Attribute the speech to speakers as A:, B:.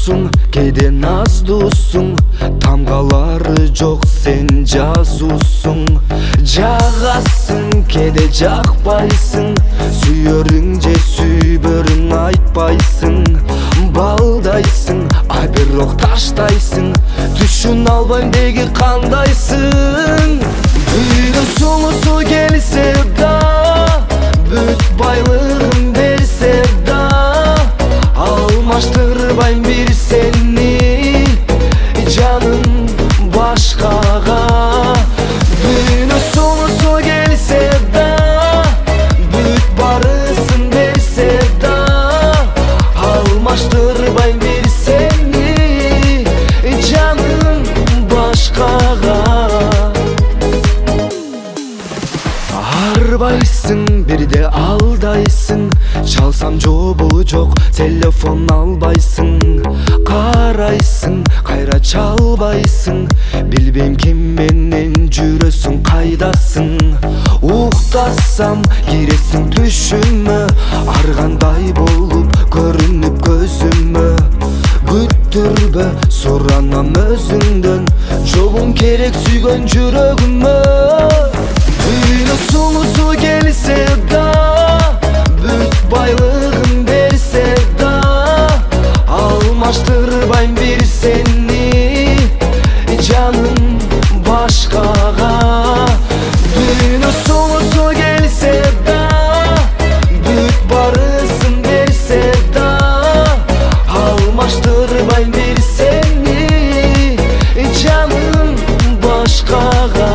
A: Suçlusun, кейде наздусуң, тамгалары жоқ, сен жазусуң. Жағасың, кейде жақпайсың, сүйөрүң же сүйбөрүң айтпайсың. Балдайсың, ай бирок таштайсың, түшүн албайм деги кандайсың. Үйгө сулусу келсе да, бүт байлыгын берсе да, алмаштырбайм бир сени жаным башкага. Дүйнө сулусу келсе да, бүт барысын берсе да, алмаштырбайм бир сени жаным башкага. Арбайсың, бирде алдайсың, чалсам жобу жок, телефон албайсың. Карайсың, кайра чалбайсың, билбейм ким менен жүрөсүң, кайдасың. Уктасам, киресиң түшүмө, ар кандай болуп көрүнүп көзүмө. Күттүрбө, суранам өзүңдөн, жолуң керек сүйгөн жүрөгүмө. Дүйнө сулусу келсе да, бүт байлыгын берсе да, алмаштырбайм бир сени жаным башкага. Дүйнө сулусу келсе да, бүт барысын берсе да, алмаштырбайм бир сени жаным башкага.